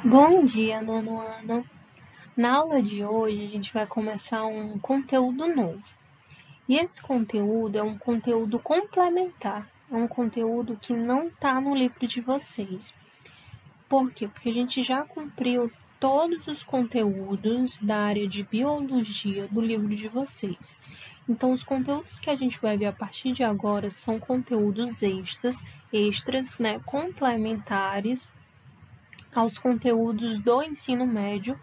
Bom dia, nono ano! Na aula de hoje, a gente vai começar um conteúdo novo. E esse conteúdo é um conteúdo complementar, é um conteúdo que não está no livro de vocês. Por quê? Porque a gente já cumpriu todos os conteúdos da área de biologia do livro de vocês. Então, os conteúdos que a gente vai ver a partir de agora são conteúdos extras, complementares aos conteúdos do ensino médio,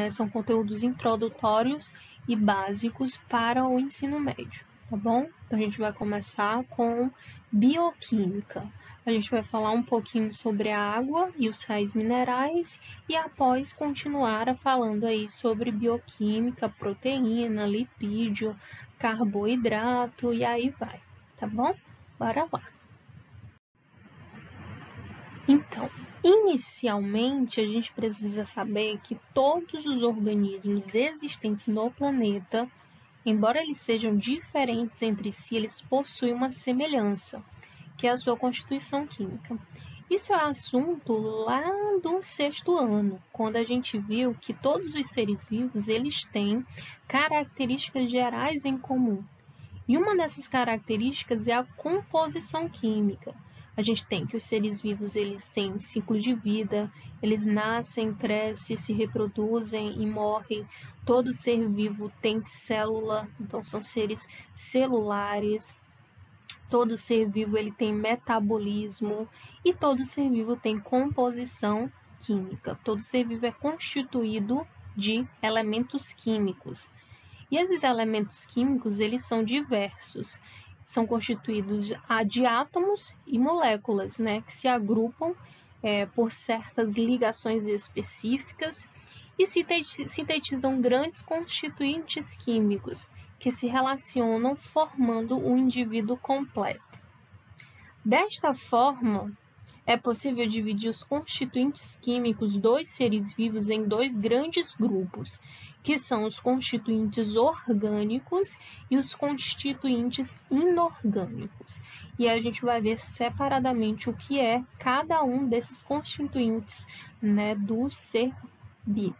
são conteúdos introdutórios e básicos para o ensino médio, tá bom? Então, a gente vai começar com bioquímica. A gente vai falar um pouquinho sobre a água e os sais minerais e após continuar falando aí sobre bioquímica, proteína, lipídio, carboidrato e aí vai, tá bom? Bora lá! Então, inicialmente, a gente precisa saber que todos os organismos existentes no planeta, embora eles sejam diferentes entre si, eles possuem uma semelhança, que é a sua constituição química. Isso é assunto lá do 6º ano, quando a gente viu que todos os seres vivos eles têm características gerais em comum. E uma dessas características é a composição química. A gente tem que os seres vivos eles têm um ciclo de vida, eles nascem, crescem, se reproduzem e morrem. Todo ser vivo tem célula, então são seres celulares. Todo ser vivo ele tem metabolismo e todo ser vivo tem composição química. Todo ser vivo é constituído de elementos químicos. E esses elementos químicos, eles são diversos. São constituídos de átomos e moléculas, que se agrupam por certas ligações específicas e sintetizam grandes constituintes químicos que se relacionam formando um indivíduo completo. Desta forma, é possível dividir os constituintes químicos dos seres vivos em dois grandes grupos, que são os constituintes orgânicos e os constituintes inorgânicos. E a gente vai ver separadamente o que é cada um desses constituintes, do ser vivo.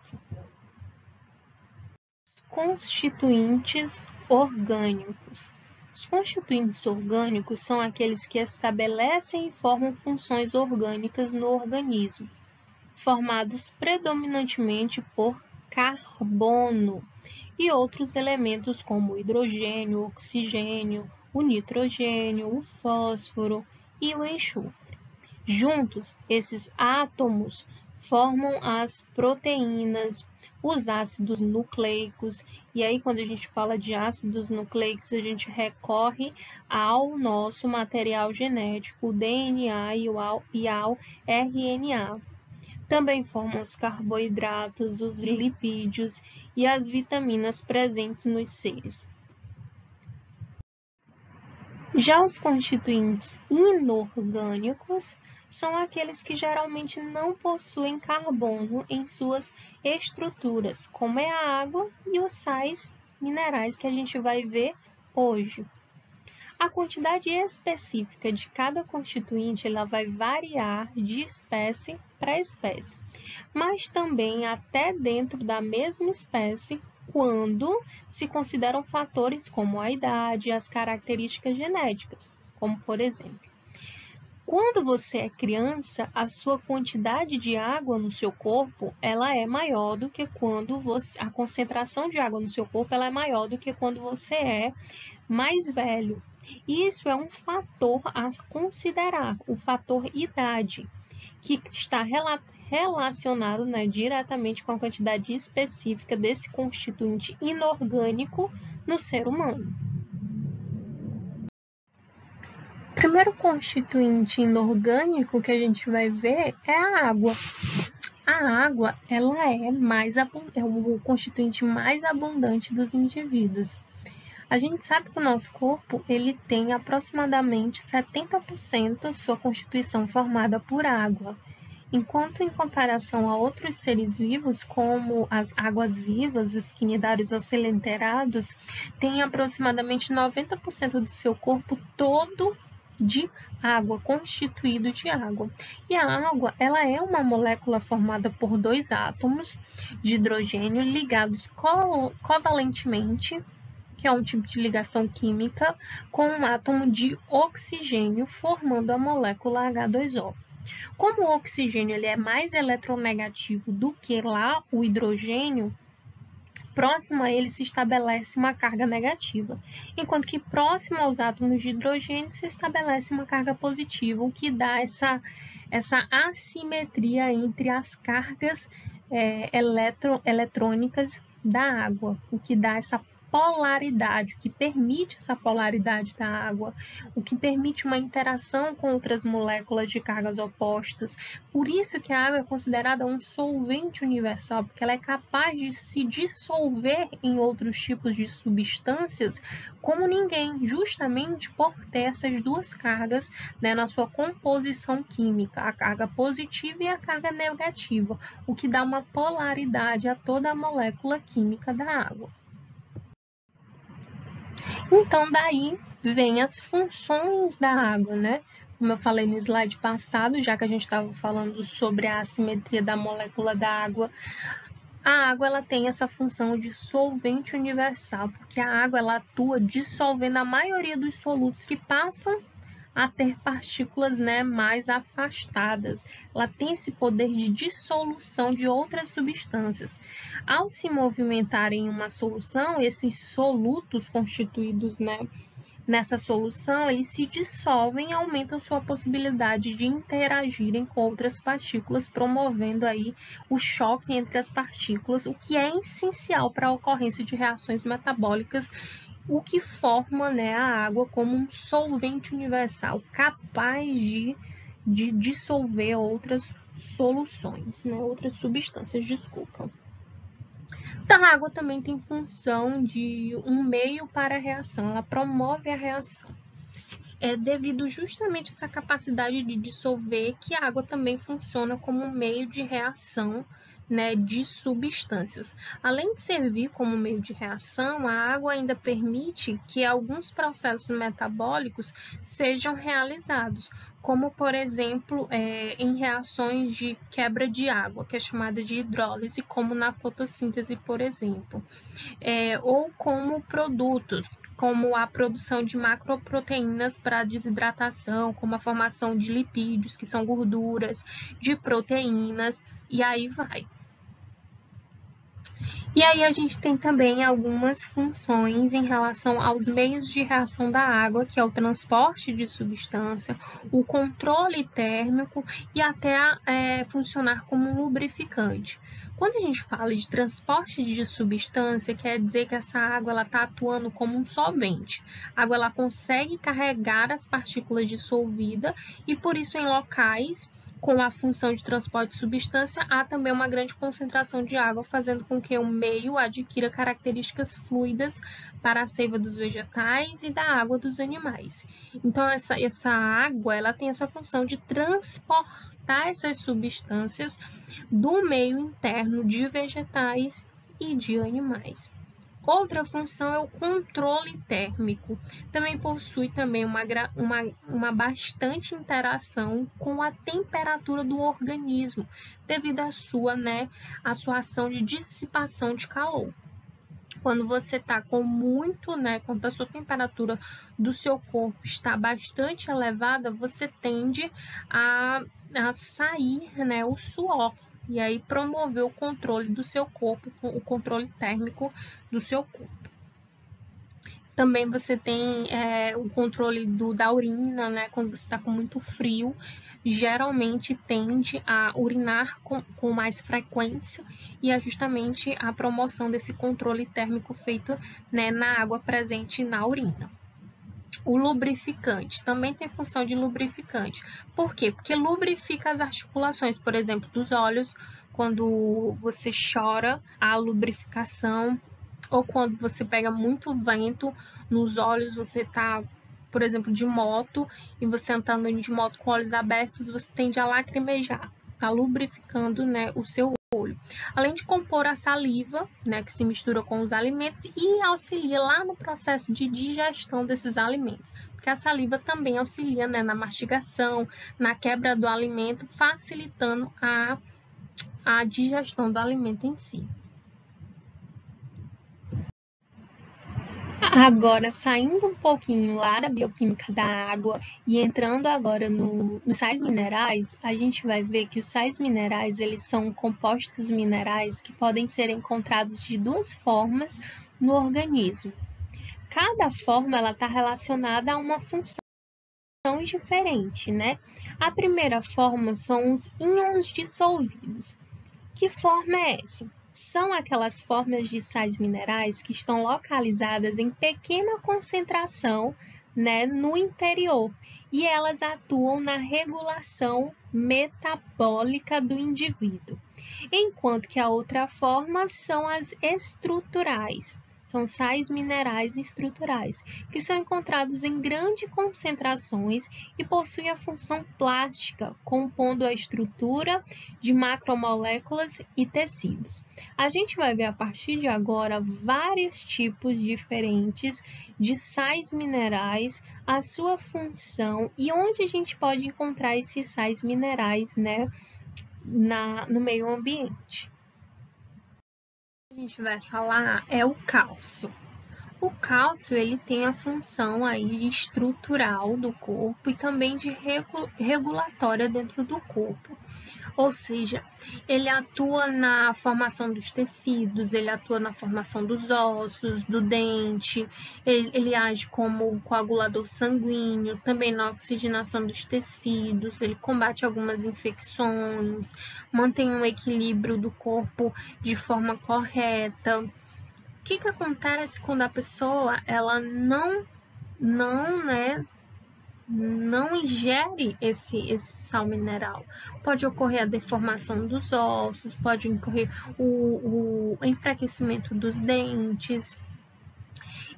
Constituintes orgânicos. Os constituintes orgânicos são aqueles que estabelecem e formam funções orgânicas no organismo, formados predominantemente por carbono e outros elementos como o hidrogênio, o oxigênio, o nitrogênio, o fósforo e o enxofre. Juntos, esses átomos formam as proteínas, os ácidos nucleicos, e aí quando a gente fala de ácidos nucleicos, a gente recorre ao nosso material genético, o DNA e ao RNA. Também formam os carboidratos, os lipídios e as vitaminas presentes nos seres. Já os constituintes inorgânicos são aqueles que geralmente não possuem carbono em suas estruturas, como é a água e os sais minerais que a gente vai ver hoje. A quantidade específica de cada constituinte ela vai variar de espécie para espécie, mas também até dentro da mesma espécie, quando se consideram fatores como a idade e as características genéticas, como por exemplo, quando você é criança, a sua quantidade de água no seu corpo ela é maior do que quando a concentração de água no seu corpo ela é maior do que quando você é mais velho. Isso é um fator a considerar, o fator idade, que está relacionado diretamente com a quantidade específica desse constituinte inorgânico no ser humano. O primeiro constituinte inorgânico que a gente vai ver é a água. A água ela é o constituinte mais abundante dos indivíduos. A gente sabe que o nosso corpo ele tem aproximadamente 70% sua constituição formada por água, enquanto em comparação a outros seres vivos, como as águas-vivas, os quinidários ocelenterados, têm aproximadamente 90% do seu corpo todo de água, constituído de água. E a água, ela é uma molécula formada por dois átomos de hidrogênio ligados covalentemente, que é um tipo de ligação química, com um átomo de oxigênio, formando a molécula H2O. Como o oxigênio ele é mais eletronegativo do que lá o hidrogênio, próximo a ele se estabelece uma carga negativa, enquanto que próximo aos átomos de hidrogênio se estabelece uma carga positiva, o que dá essa assimetria entre as cargas eletrônicas da água, o que dá essa polaridade, o que permite essa polaridade da água, o que permite uma interação com outras moléculas de cargas opostas. Por isso que a água é considerada um solvente universal, porque ela é capaz de se dissolver em outros tipos de substâncias como ninguém, justamente por ter essas duas cargas, né, na sua composição química, a carga positiva e a carga negativa, o que dá uma polaridade a toda a molécula química da água. Então, daí vem as funções da água, né? Como eu falei no slide passado, já que a gente estava falando sobre a assimetria da molécula da água, a água ela tem essa função de solvente universal, porque a água ela atua dissolvendo a maioria dos solutos que passam a ter partículas, né, mais afastadas. Ela tem esse poder de dissolução de outras substâncias. Ao se movimentar em uma solução, esses solutos constituídos, né, nessa solução, eles se dissolvem e aumentam sua possibilidade de interagirem com outras partículas, promovendo aí o choque entre as partículas, o que é essencial para a ocorrência de reações metabólicas, o que forma, né, a água como um solvente universal, capaz de dissolver outras soluções, né, outras substâncias, desculpa. Então, a água também tem função de um meio para a reação, ela promove a reação. É devido justamente a essa capacidade de dissolver que a água também funciona como um meio de reação, né, de substâncias. Além de servir como meio de reação, a água ainda permite que alguns processos metabólicos sejam realizados, como, por exemplo, em reações de quebra de água, que é chamada de hidrólise, como na fotossíntese, por exemplo, ou como produtos, como a produção de macroproteínas para desidratação, como a formação de lipídios, que são gorduras, de proteínas, e aí vai. E aí a gente tem também algumas funções em relação aos meios de reação da água, que é o transporte de substância, o controle térmico e até funcionar como um lubrificante. Quando a gente fala de transporte de substância, quer dizer que essa água está atuando como um solvente. A água ela consegue carregar as partículas dissolvidas e, por isso, em locais com a função de transporte de substância, há também uma grande concentração de água, fazendo com que o meio adquira características fluidas para a seiva dos vegetais e da água dos animais. Então, essa água ela tem essa função de transportar essas substâncias do meio interno de vegetais e de animais. Outra função é o controle térmico. Também possui também uma bastante interação com a temperatura do organismo, devido à sua ação de dissipação de calor. Quando você está com muito, quando a sua temperatura do seu corpo está bastante elevada, você tende a sair, o suor. E aí promover o controle do seu corpo, o controle térmico do seu corpo. Também você tem o controle da urina, quando você está com muito frio, geralmente tende a urinar com mais frequência e é justamente a promoção desse controle térmico feito na água presente na urina. O lubrificante também tem função de lubrificante. Por quê? Porque lubrifica as articulações, por exemplo, dos olhos, quando você chora, a lubrificação, ou quando você pega muito vento nos olhos, você está, por exemplo, de moto, e você está andando de moto com olhos abertos, você tende a lacrimejar. Está lubrificando, o seu olho, além de compor a saliva, né, que se mistura com os alimentos e auxilia lá no processo de digestão desses alimentos, porque a saliva também auxilia, né, na mastigação, na quebra do alimento, facilitando a digestão do alimento em si. Agora, saindo um pouquinho lá da bioquímica da água e entrando agora nos sais minerais, a gente vai ver que os sais minerais, eles são compostos minerais que podem ser encontrados de duas formas no organismo. Cada forma, ela está relacionada a uma função diferente, né? A primeira forma são os íons dissolvidos. Que forma é essa? São aquelas formas de sais minerais que estão localizadas em pequena concentração, né, no interior, e elas atuam na regulação metabólica do indivíduo. Enquanto que a outra forma são as estruturais. São sais minerais estruturais, que são encontrados em grandes concentrações e possuem a função plástica, compondo a estrutura de macromoléculas e tecidos. A gente vai ver a partir de agora vários tipos diferentes de sais minerais, a sua função e onde a gente pode encontrar esses sais minerais, né, no meio ambiente. A gente vai falar é o cálcio. O cálcio, ele tem a função aí estrutural do corpo e também de regulatória dentro do corpo. Ou seja, ele atua na formação dos tecidos, ele atua na formação dos ossos, do dente, ele age como coagulador sanguíneo, também na oxigenação dos tecidos, ele combate algumas infecções, mantém um equilíbrio do corpo de forma correta. O que acontece quando a pessoa ela não ingere esse sal mineral? Pode ocorrer a deformação dos ossos, pode ocorrer o enfraquecimento dos dentes.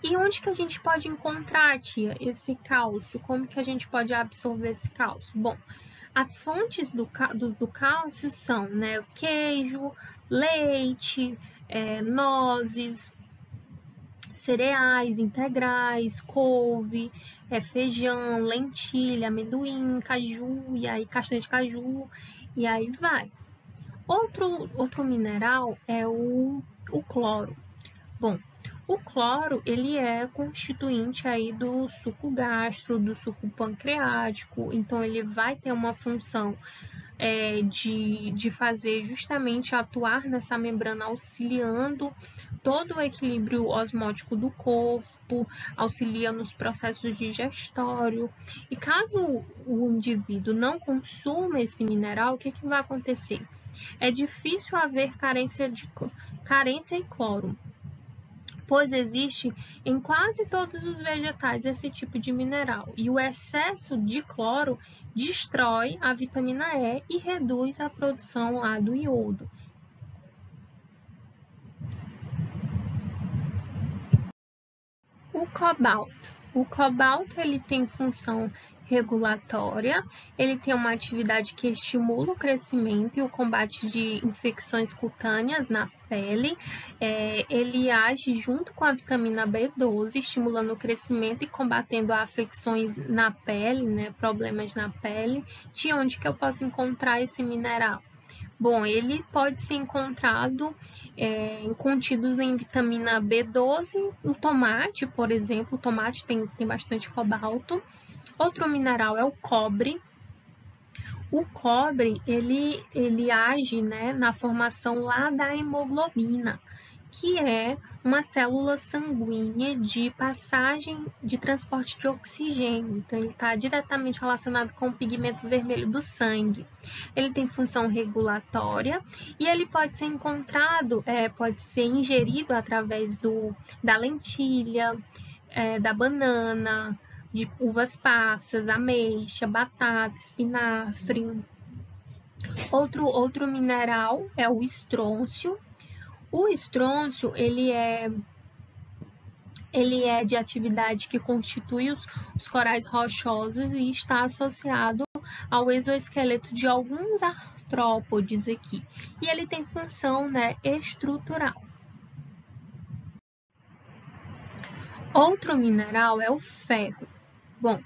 E onde que a gente pode encontrar, tia, esse cálcio? Como que a gente pode absorver esse cálcio? Bom, as fontes do cálcio são, né, o queijo, leite, nozes, cereais integrais, couve, feijão, lentilha, amendoim, caju, e aí castanha de caju, e aí vai. Outro mineral é o cloro. Bom, o cloro, ele é constituinte aí do suco gástrico, do suco pancreático, então ele vai ter uma função de fazer justamente atuar nessa membrana, auxiliando todo o equilíbrio osmótico do corpo, auxilia nos processos digestórios. E caso o indivíduo não consuma esse mineral, o que vai acontecer? É difícil haver carência em cloro, pois existe em quase todos os vegetais esse tipo de mineral, e o excesso de cloro destrói a vitamina E e reduz a produção lá do iodo. O cobalto. O cobalto, ele tem função regulatória, ele tem uma atividade que estimula o crescimento e o combate de infecções cutâneas na pele. Ele age junto com a vitamina B12, estimulando o crescimento e combatendo afecções na pele, né, problemas na pele. De onde que eu posso encontrar esse mineral? Bom, ele pode ser encontrado contidos em vitamina B12, o tomate, por exemplo, o tomate tem bastante cobalto. Outro mineral é o cobre. O cobre, ele age, né, na formação lá da hemoglobina, que é uma célula sanguínea de passagem de transporte de oxigênio. Então, ele está diretamente relacionado com o pigmento vermelho do sangue. Ele tem função regulatória e ele pode ser encontrado, pode ser ingerido através da lentilha, da banana, de uvas passas, ameixa, batata, espinafre. Outro mineral é o estrôncio. O estrôncio, ele é de atividade que constitui os corais rochosos e está associado ao exoesqueleto de alguns gastrópodes aqui. E ele tem função, né, estrutural. Outro mineral é o ferro. Bom,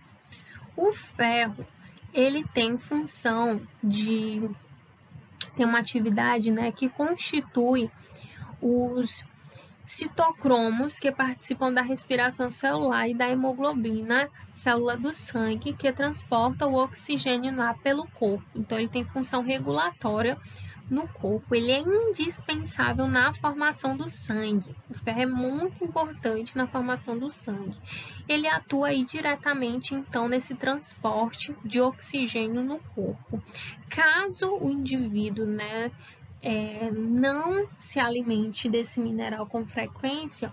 o ferro, ele tem função de ter uma atividade, né, que constitui os citocromos que participam da respiração celular e da hemoglobina, célula do sangue, que transporta o oxigênio lá pelo corpo. Então, ele tem função regulatória no corpo. Ele é indispensável na formação do sangue. O ferro é muito importante na formação do sangue. Ele atua aí diretamente, então, nesse transporte de oxigênio no corpo. Caso o indivíduo, né, não se alimente desse mineral com frequência,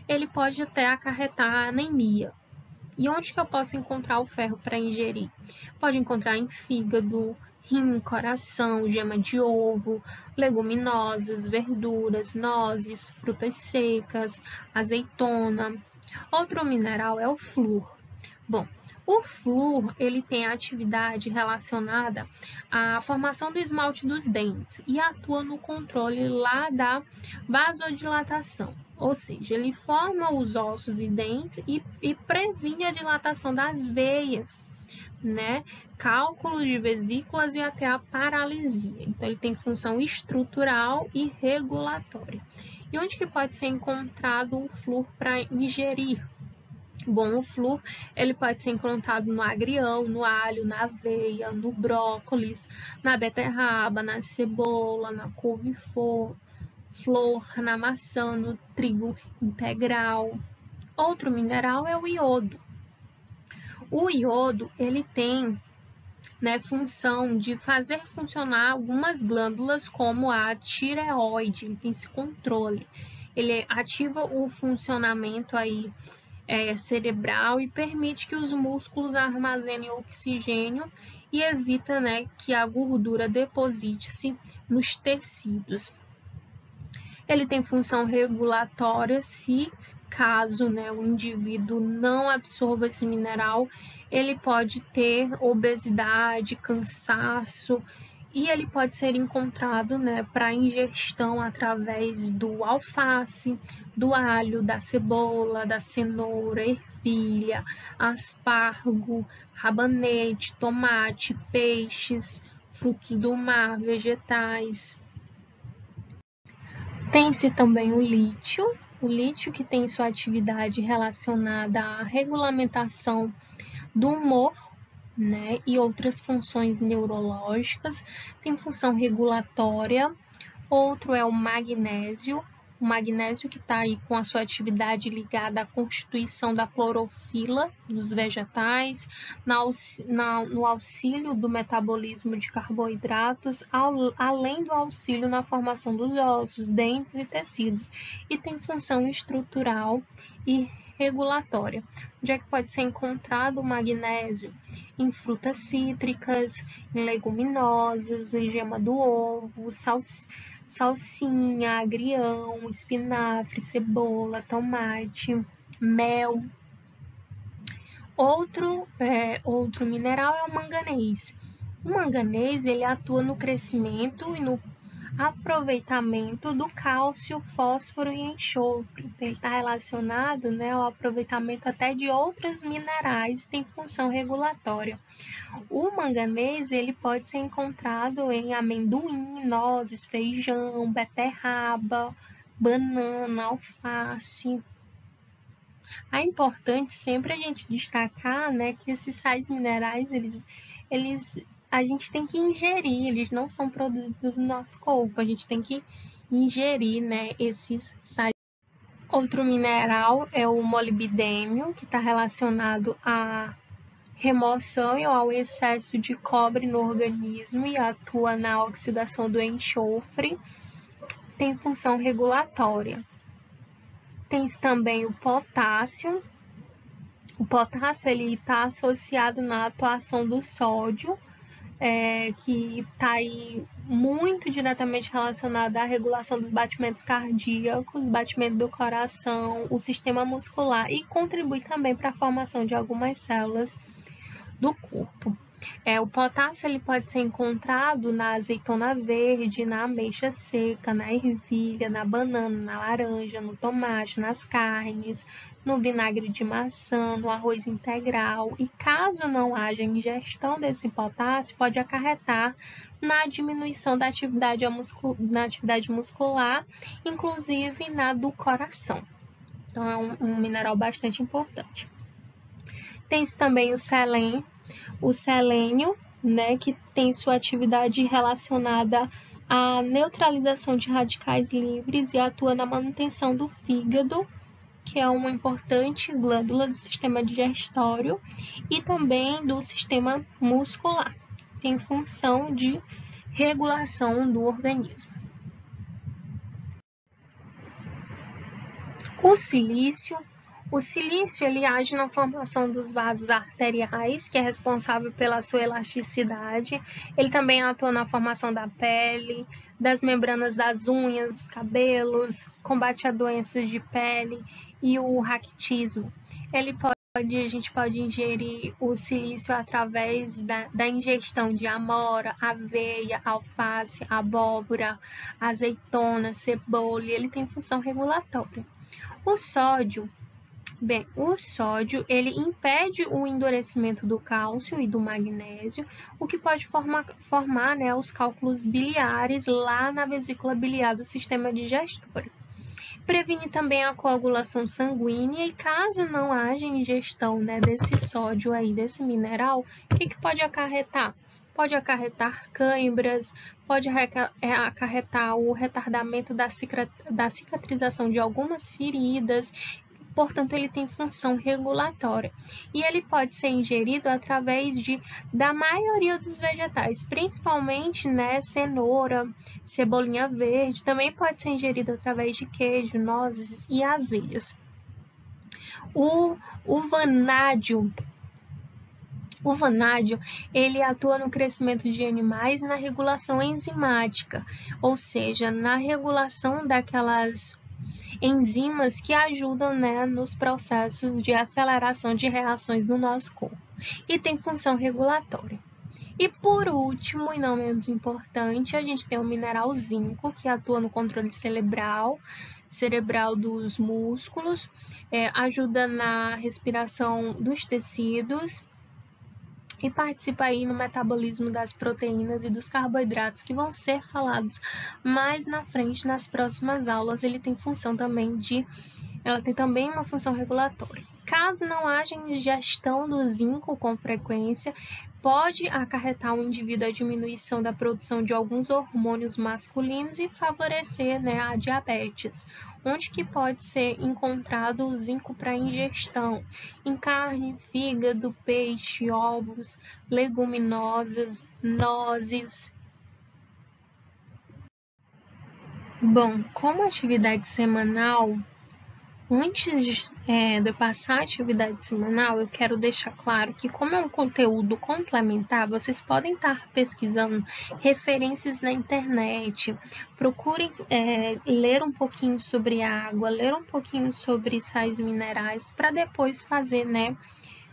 ele pode até acarretar anemia. E onde que eu posso encontrar o ferro para ingerir? Pode encontrar em fígado, rim, coração, gema de ovo, leguminosas, verduras, nozes, frutas secas, azeitona. Outro mineral é o flúor. Bom, o flúor, ele tem atividade relacionada à formação do esmalte dos dentes e atua no controle lá da vasodilatação, ou seja, ele forma os ossos e dentes e previne a dilatação das veias, né? Cálculos de vesículas e até a paralisia. Então, ele tem função estrutural e regulatória. E onde que pode ser encontrado o flúor para ingerir? Bom, o flúor, ele pode ser encontrado no agrião, no alho, na aveia, no brócolis, na beterraba, na cebola, na couve-flor, na maçã, no trigo integral. Outro mineral é o iodo. O iodo, ele tem, né, função de fazer funcionar algumas glândulas como a tireoide, ele tem esse controle. Ele ativa o funcionamento aí cerebral e permite que os músculos armazenem oxigênio e evita, né, que a gordura deposite-se nos tecidos. Ele tem função regulatória se caso, né, o indivíduo não absorva esse mineral, ele pode ter obesidade, cansaço, e ele pode ser encontrado, né, para ingestão através do alface, do alho, da cebola, da cenoura, ervilha, aspargo, rabanete, tomate, peixes, frutos do mar, vegetais. Tem-se também o lítio que tem sua atividade relacionada à regulamentação do humor, né, e outras funções neurológicas, tem função regulatória. Outro é o magnésio que está aí com a sua atividade ligada à constituição da clorofila dos vegetais, no auxílio do metabolismo de carboidratos, além do auxílio na formação dos ossos, dentes e tecidos, e tem função estrutural e regulatória. Onde é que pode ser encontrado o magnésio? Em frutas cítricas, em leguminosas, em gema do ovo, salsinha, agrião, espinafre, cebola, tomate, mel. Outro mineral é o manganês. O manganês, ele atua no crescimento e no aproveitamento do cálcio, fósforo e enxofre. Ele está relacionado, né, ao aproveitamento até de outros minerais e tem função regulatória. O manganês, ele pode ser encontrado em amendoim, nozes, feijão, beterraba, banana, alface. É importante sempre a gente destacar, né, que esses sais minerais, a gente tem que ingerir, eles não são produzidos no nosso corpo, a gente tem que ingerir, né, esses sais. Outro mineral é o molibdênio, que está relacionado à remoção e ao excesso de cobre no organismo e atua na oxidação do enxofre, tem função regulatória. Tem também o potássio. O potássio está associado na atuação do sódio, que está aí muito diretamente relacionado à regulação dos batimentos cardíacos, batimento do coração, o sistema muscular e contribui também para a formação de algumas células do corpo. O potássio ele pode ser encontrado na azeitona verde, na ameixa seca, na ervilha, na banana, na laranja, no tomate, nas carnes, no vinagre de maçã, no arroz integral. E caso não haja ingestão desse potássio, pode acarretar na diminuição da atividade muscular, inclusive na do coração. Então, é um mineral bastante importante. Tem-se também o selênio, né, que tem sua atividade relacionada à neutralização de radicais livres e atua na manutenção do fígado, que é uma importante glândula do sistema digestório, e também do sistema muscular. Tem função de regulação do organismo. O silício ele age na formação dos vasos arteriais, que é responsável pela sua elasticidade. Ele também atua na formação da pele, das membranas das unhas, dos cabelos, combate a doenças de pele e o raquitismo. A gente pode ingerir o silício através da ingestão de amora, aveia, alface, abóbora, azeitona, cebola, e ele tem função regulatória. O sódio ele impede o endurecimento do cálcio e do magnésio, o que pode formar né, os cálculos biliares lá na vesícula biliar do sistema digestório. Previne também a coagulação sanguínea e caso não haja ingestão né, desse sódio aí, desse mineral, o que pode acarretar? Pode acarretar cãibras, pode acarretar o retardamento da cicatrização de algumas feridas. Portanto, ele tem função regulatória e ele pode ser ingerido através da maioria dos vegetais, principalmente né, cenoura, cebolinha verde, também pode ser ingerido através de queijo, nozes e aveias. O vanádio, ele atua no crescimento de animais e na regulação enzimática, ou seja, na regulação daquelas enzimas que ajudam né, nos processos de aceleração de reações no nosso corpo e tem função regulatória. E por último, e não menos importante, a gente tem o mineral zinco, que atua no controle cerebral dos músculos, ajuda na respiração dos tecidos e participa aí no metabolismo das proteínas e dos carboidratos que vão ser falados mais na frente nas próximas aulas. Ela tem também uma função regulatória. Caso não haja ingestão do zinco com frequência, pode acarretar o indivíduo a diminuição da produção de alguns hormônios masculinos e favorecer né, a diabetes. Onde que pode ser encontrado o zinco para ingestão? Em carne, fígado, peixe, ovos, leguminosas, nozes. Bom, como atividade semanal, antes de eu passar a atividade semanal, eu quero deixar claro que, como é um conteúdo complementar, vocês podem estar pesquisando referências na internet, procurem ler um pouquinho sobre água, ler um pouquinho sobre sais minerais, para depois fazer, né,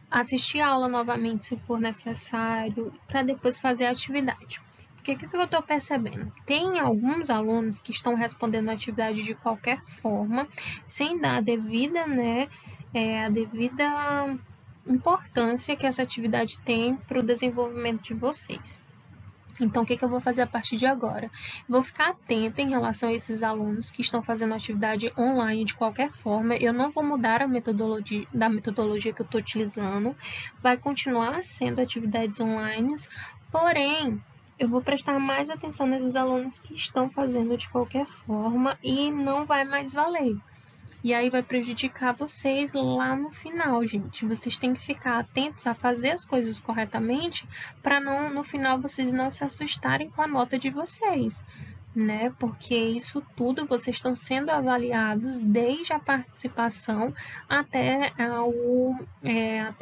assistir a aula novamente se for necessário, para depois fazer a atividade. Porque o que eu estou percebendo? Tem alguns alunos que estão respondendo a atividade de qualquer forma, sem dar a devida importância que essa atividade tem para o desenvolvimento de vocês. Então, o que eu vou fazer a partir de agora? Vou ficar atenta em relação a esses alunos que estão fazendo atividade online de qualquer forma. Eu não vou mudar a metodologia que eu estou utilizando. Vai continuar sendo atividades online, porém, eu vou prestar mais atenção nesses alunos que estão fazendo de qualquer forma e não vai mais valer. E aí vai prejudicar vocês lá no final, gente. Vocês têm que ficar atentos a fazer as coisas corretamente para no final vocês não se assustarem com a nota de vocês, né? Porque isso tudo vocês estão sendo avaliados desde a participação até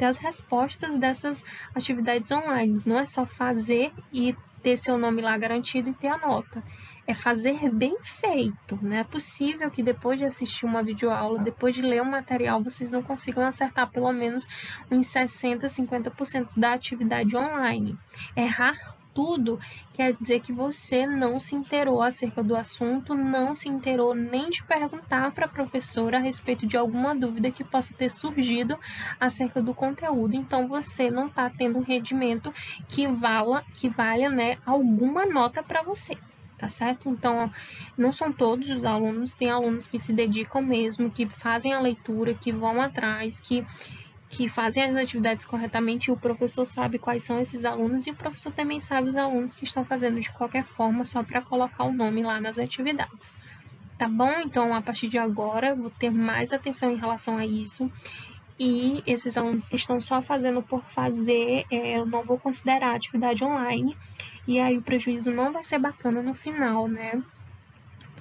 as respostas dessas atividades online. Não é só fazer e ter seu nome lá garantido e ter a nota. é fazer bem feito. Não é possível que depois de assistir uma videoaula, depois de ler um material, vocês não consigam acertar pelo menos uns 60%, 50% da atividade online. Errar tudo quer dizer que você não se inteirou acerca do assunto, não se inteirou nem de perguntar para a professora a respeito de alguma dúvida que possa ter surgido acerca do conteúdo. Então, você não está tendo um rendimento que valha, né, alguma nota para você. Tá certo? Então, não são todos os alunos, tem alunos que se dedicam mesmo, que fazem a leitura, que vão atrás, que fazem as atividades corretamente, e o professor sabe quais são esses alunos, e o professor também sabe os alunos que estão fazendo de qualquer forma, só para colocar o nome lá nas atividades. Tá bom? Então, a partir de agora, vou ter mais atenção em relação a isso. E esses alunos que estão só fazendo por fazer, eu não vou considerar atividade online. E aí o prejuízo não vai ser bacana no final, né?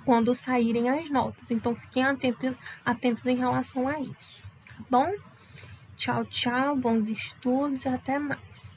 Quando saírem as notas. Então, fiquem atentos em relação a isso. Tá bom? Tchau, tchau. Bons estudos e até mais.